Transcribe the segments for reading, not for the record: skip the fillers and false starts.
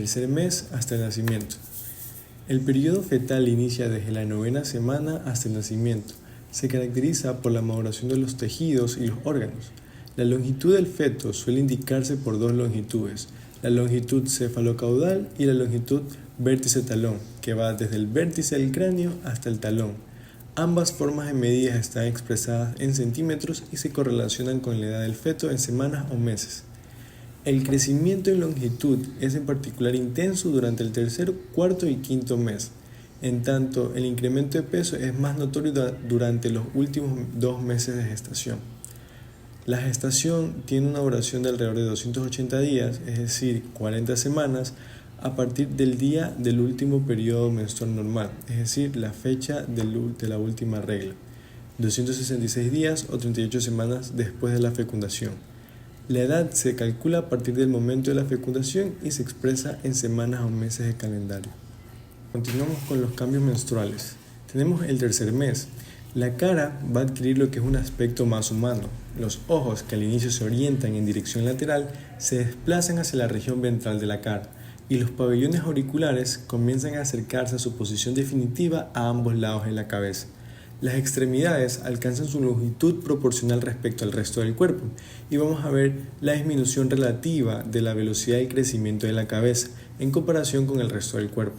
tercer mes hasta el nacimiento. El periodo fetal inicia desde la 9ª semana hasta el nacimiento. Se caracteriza por la maduración de los tejidos y los órganos. La longitud del feto suele indicarse por dos longitudes, la longitud cefalocaudal y la longitud vértice-talón, que va desde el vértice del cráneo hasta el talón. Ambas formas de medidas están expresadas en centímetros y se correlacionan con la edad del feto en semanas o meses. El crecimiento en longitud es en particular intenso durante el tercer, cuarto y quinto mes. En tanto, el incremento de peso es más notorio durante los últimos 2 meses de gestación. La gestación tiene una duración de alrededor de 280 días, es decir, 40 semanas, a partir del día del último periodo menstrual normal, es decir, la fecha de la última regla, 266 días o 38 semanas después de la fecundación. La edad se calcula a partir del momento de la fecundación y se expresa en semanas o meses de calendario. Continuamos con los cambios menstruales. Tenemos el tercer mes. La cara va a adquirir lo que es un aspecto más humano. Los ojos, que al inicio se orientan en dirección lateral, se desplazan hacia la región ventral de la cara y los pabellones auriculares comienzan a acercarse a su posición definitiva a ambos lados de la cabeza. Las extremidades alcanzan su longitud proporcional respecto al resto del cuerpo y vamos a ver la disminución relativa de la velocidad de crecimiento de la cabeza en comparación con el resto del cuerpo.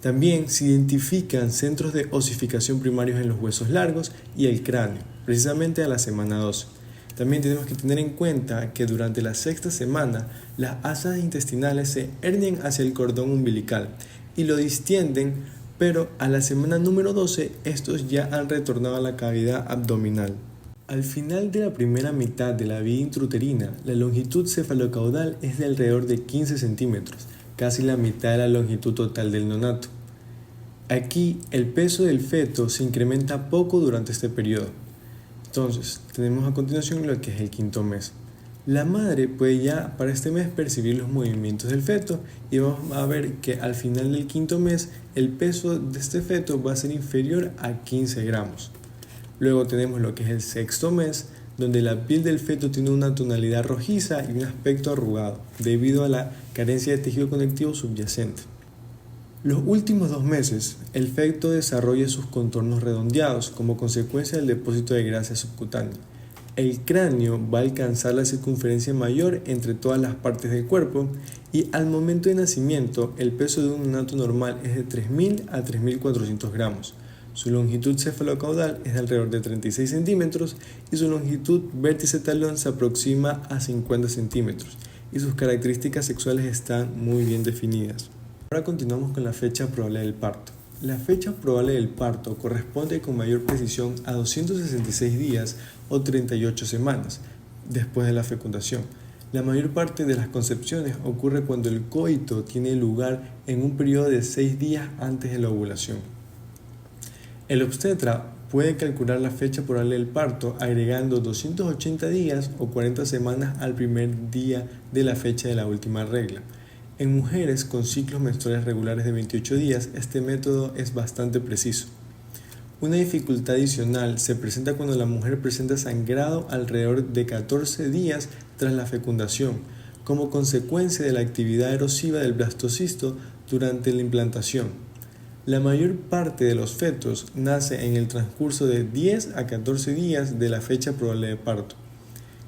También se identifican centros de osificación primarios en los huesos largos y el cráneo, precisamente a la semana 12. También tenemos que tener en cuenta que durante la 6ª semana las asas intestinales se hernian hacia el cordón umbilical y lo distienden, pero a la semana número 12 estos ya han retornado a la cavidad abdominal. Al final de la primera mitad de la vida intrauterina, la longitud cefalocaudal es de alrededor de 15 centímetros, casi la mitad de la longitud total del neonato. Aquí el peso del feto se incrementa poco durante este periodo. Entonces, tenemos a continuación lo que es el quinto mes. La madre puede ya para este mes percibir los movimientos del feto y vamos a ver que al final del quinto mes el peso de este feto va a ser inferior a 15 gramos. Luego tenemos lo que es el sexto mes, donde la piel del feto tiene una tonalidad rojiza y un aspecto arrugado, debido a la carencia de tejido conectivo subyacente. Los últimos 2 meses, el feto desarrolla sus contornos redondeados como consecuencia del depósito de grasa subcutánea. El cráneo va a alcanzar la circunferencia mayor entre todas las partes del cuerpo y al momento de nacimiento el peso de un neonato normal es de 3.000 a 3.400 gramos. Su longitud cefalocaudal es de alrededor de 36 centímetros y su longitud vértice-talón se aproxima a 50 centímetros y sus características sexuales están muy bien definidas. Ahora continuamos con la fecha probable del parto. La fecha probable del parto corresponde con mayor precisión a 266 días o 38 semanas después de la fecundación. La mayor parte de las concepciones ocurre cuando el coito tiene lugar en un periodo de 6 días antes de la ovulación. El obstetra puede calcular la fecha probable del parto agregando 280 días o 40 semanas al primer día de la fecha de la última regla. En mujeres con ciclos menstruales regulares de 28 días, este método es bastante preciso. Una dificultad adicional se presenta cuando la mujer presenta sangrado alrededor de 14 días tras la fecundación, como consecuencia de la actividad erosiva del blastocisto durante la implantación. La mayor parte de los fetos nace en el transcurso de 10 a 14 días de la fecha probable de parto.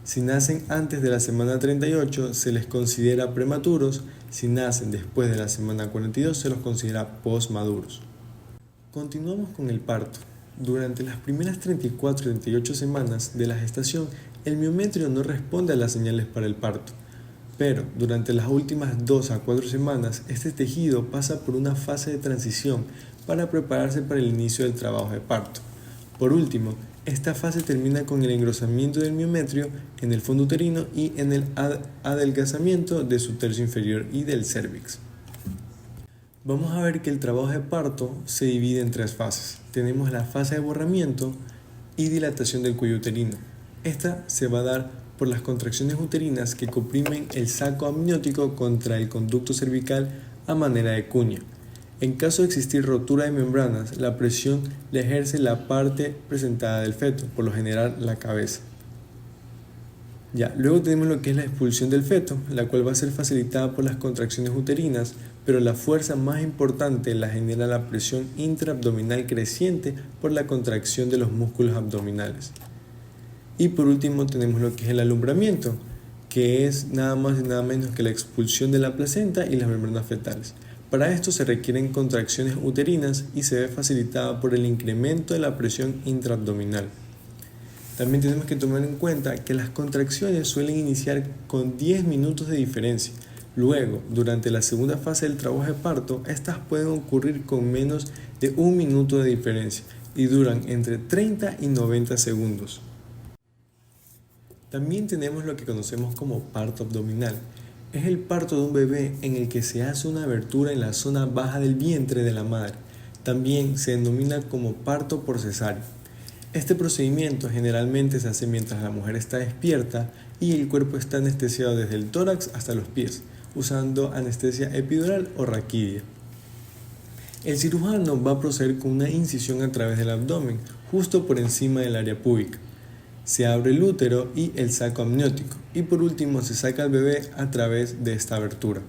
Si nacen antes de la semana 38 se les considera prematuros, si nacen después de la semana 42 se los considera postmaduros. Continuamos con el parto. Durante las primeras 34 y 38 semanas de la gestación, el miometrio no responde a las señales para el parto, pero durante las últimas 2 a 4 semanas este tejido pasa por una fase de transición para prepararse para el inicio del trabajo de parto. Por último, esta fase termina con el engrosamiento del miometrio en el fondo uterino y en el adelgazamiento de su tercio inferior y del cérvix. Vamos a ver que el trabajo de parto se divide en 3 fases. Tenemos la fase de borramiento y dilatación del cuello uterino. Esta se va a dar por las contracciones uterinas que comprimen el saco amniótico contra el conducto cervical a manera de cuña. En caso de existir rotura de membranas, la presión la ejerce la parte presentada del feto, por lo general la cabeza. Ya, luego tenemos lo que es la expulsión del feto, la cual va a ser facilitada por las contracciones uterinas, pero la fuerza más importante la genera la presión intraabdominal creciente por la contracción de los músculos abdominales. Y por último tenemos lo que es el alumbramiento, que es nada más y nada menos que la expulsión de la placenta y las membranas fetales. Para esto se requieren contracciones uterinas y se ve facilitada por el incremento de la presión intraabdominal. También tenemos que tomar en cuenta que las contracciones suelen iniciar con 10 minutos de diferencia. Luego, durante la segunda fase del trabajo de parto, estas pueden ocurrir con menos de 1 minuto de diferencia y duran entre 30 y 90 segundos. También tenemos lo que conocemos como parto abdominal. Es el parto de un bebé en el que se hace una abertura en la zona baja del vientre de la madre. También se denomina como parto por cesárea. Este procedimiento generalmente se hace mientras la mujer está despierta y el cuerpo está anestesiado desde el tórax hasta los pies, usando anestesia epidural o raquidia. El cirujano va a proceder con una incisión a través del abdomen, justo por encima del área púbica. Se abre el útero y el saco amniótico y por último se saca al bebé a través de esta abertura.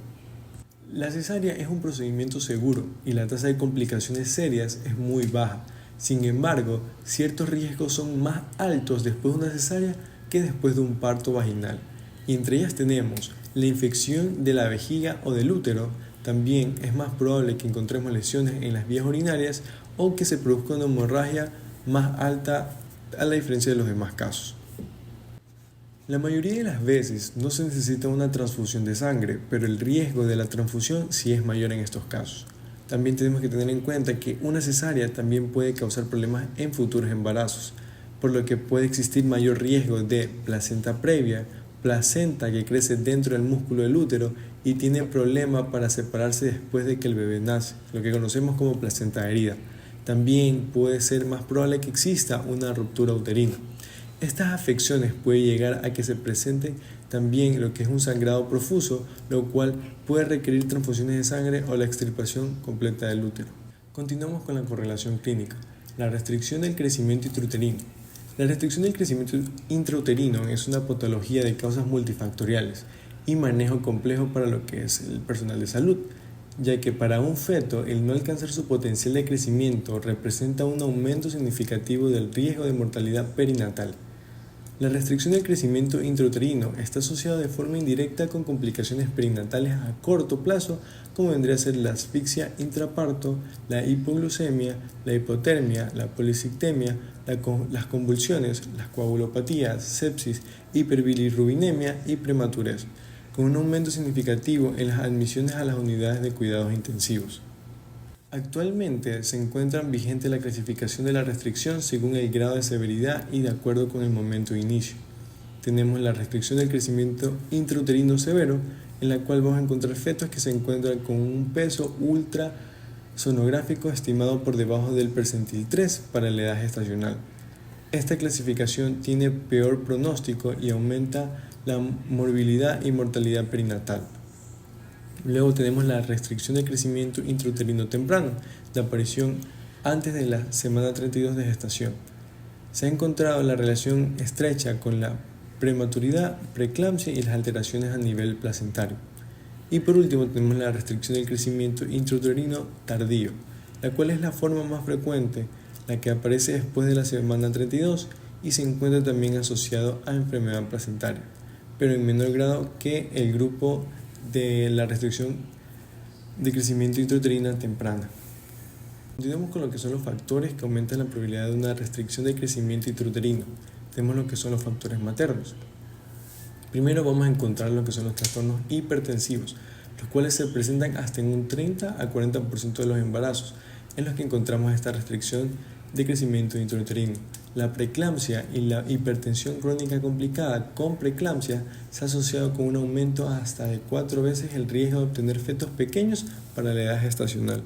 La cesárea es un procedimiento seguro y la tasa de complicaciones serias es muy baja. Sin embargo, ciertos riesgos son más altos después de una cesárea que después de un parto vaginal. Y entre ellas tenemos la infección de la vejiga o del útero. También es más probable que encontremos lesiones en las vías urinarias o que se produzca una hemorragia más alta a la diferencia de los demás casos. La mayoría de las veces no se necesita una transfusión de sangre, pero el riesgo de la transfusión sí es mayor en estos casos. También tenemos que tener en cuenta que una cesárea también puede causar problemas en futuros embarazos, por lo que puede existir mayor riesgo de placenta previa, placenta que crece dentro del músculo del útero y tiene problema para separarse después de que el bebé nace, lo que conocemos como placenta herida. También puede ser más probable que exista una ruptura uterina. Estas afecciones pueden llegar a que se presente también lo que es un sangrado profuso, lo cual puede requerir transfusiones de sangre o la extirpación completa del útero. Continuamos con la correlación clínica. La restricción del crecimiento intrauterino. La restricción del crecimiento intrauterino es una patología de causas multifactoriales y manejo complejo para lo que es el personal de salud, ya que para un feto el no alcanzar su potencial de crecimiento representa un aumento significativo del riesgo de mortalidad perinatal. La restricción del crecimiento intrauterino está asociada de forma indirecta con complicaciones perinatales a corto plazo, como vendría a ser la asfixia intraparto, la hipoglucemia, la hipotermia, la policictemia, las convulsiones, las coagulopatías, sepsis, hiperbilirrubinemia y prematurez, con un aumento significativo en las admisiones a las unidades de cuidados intensivos. Actualmente se encuentra vigente la clasificación de la restricción según el grado de severidad y de acuerdo con el momento de inicio. Tenemos la restricción del crecimiento intrauterino severo, en la cual vamos a encontrar fetos que se encuentran con un peso ultrasonográfico estimado por debajo del percentil 3 para la edad gestacional. Esta clasificación tiene peor pronóstico y aumenta la morbilidad y mortalidad perinatal. Luego tenemos la restricción de crecimiento intrauterino temprano, de aparición antes de la semana 32 de gestación. Se ha encontrado la relación estrecha con la prematuridad, preeclampsia y las alteraciones a nivel placentario. Y por último tenemos la restricción del crecimiento intrauterino tardío, la cual es la forma más frecuente, la que aparece después de la semana 32 y se encuentra también asociado a enfermedad placentaria, pero en menor grado que el grupo de la restricción de crecimiento intrauterina temprana. Continuamos con lo que son los factores que aumentan la probabilidad de una restricción de crecimiento intrauterino. Tenemos lo que son los factores maternos. Primero vamos a encontrar lo que son los trastornos hipertensivos, los cuales se presentan hasta en un 30 a 40% de los embarazos, en los que encontramos esta restricción de crecimiento intrauterino. La preeclampsia y la hipertensión crónica complicada con preeclampsia se ha asociado con un aumento hasta de 4 veces el riesgo de obtener fetos pequeños para la edad gestacional.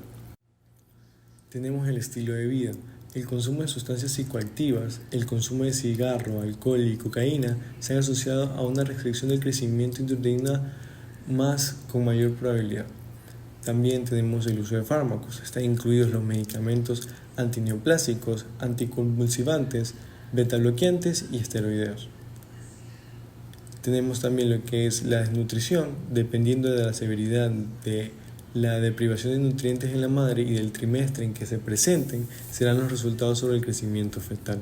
Tenemos el estilo de vida. El consumo de sustancias psicoactivas, el consumo de cigarro, alcohol y cocaína se han asociado a una restricción del crecimiento intrauterino con mayor probabilidad. También tenemos el uso de fármacos, están incluidos los medicamentos antineoplásicos, anticonvulsivantes, beta bloqueantes y esteroideos. Tenemos también lo que es la desnutrición, dependiendo de la severidad de la deprivación de nutrientes en la madre y del trimestre en que se presenten, serán los resultados sobre el crecimiento fetal.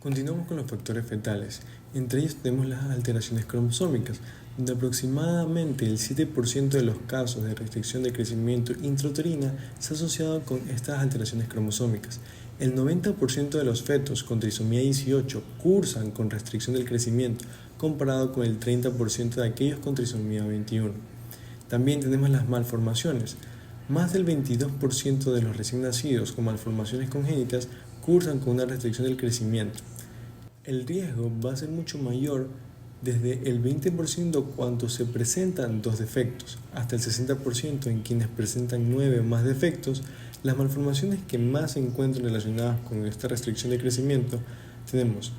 Continuamos con los factores fetales. Entre ellos tenemos las alteraciones cromosómicas, donde aproximadamente el 7% de los casos de restricción de crecimiento intrauterina se ha asociado con estas alteraciones cromosómicas. El 90% de los fetos con trisomía 18 cursan con restricción del crecimiento, comparado con el 30% de aquellos con trisomía 21. También tenemos las malformaciones. Más del 22% de los recién nacidos con malformaciones congénitas cursan con una restricción del crecimiento. El riesgo va a ser mucho mayor desde el 20% cuando se presentan 2 defectos, hasta el 60% en quienes presentan 9 o más defectos. Las malformaciones que más se encuentran relacionadas con esta restricción de crecimiento tenemos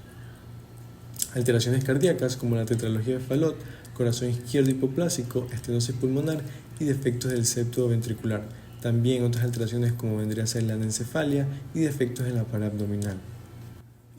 alteraciones cardíacas como la tetralogía de Fallot, corazón izquierdo hipoplásico, estenosis pulmonar y defectos del septo ventricular. También otras alteraciones como vendría a ser la anencefalia y defectos en la pared abdominal.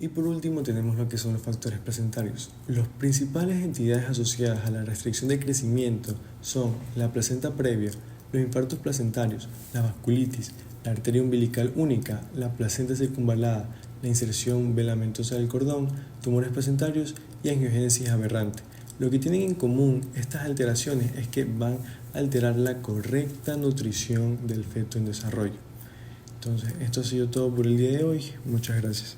Y por último tenemos lo que son los factores placentarios. Las principales entidades asociadas a la restricción de crecimiento son la placenta previa, los infartos placentarios, la vasculitis, la arteria umbilical única, la placenta circunvalada, la inserción velamentosa del cordón, tumores placentarios y angiogénesis aberrante. Lo que tienen en común estas alteraciones es que van a alterar la correcta nutrición del feto en desarrollo. Entonces, esto ha sido todo por el día de hoy. Muchas gracias.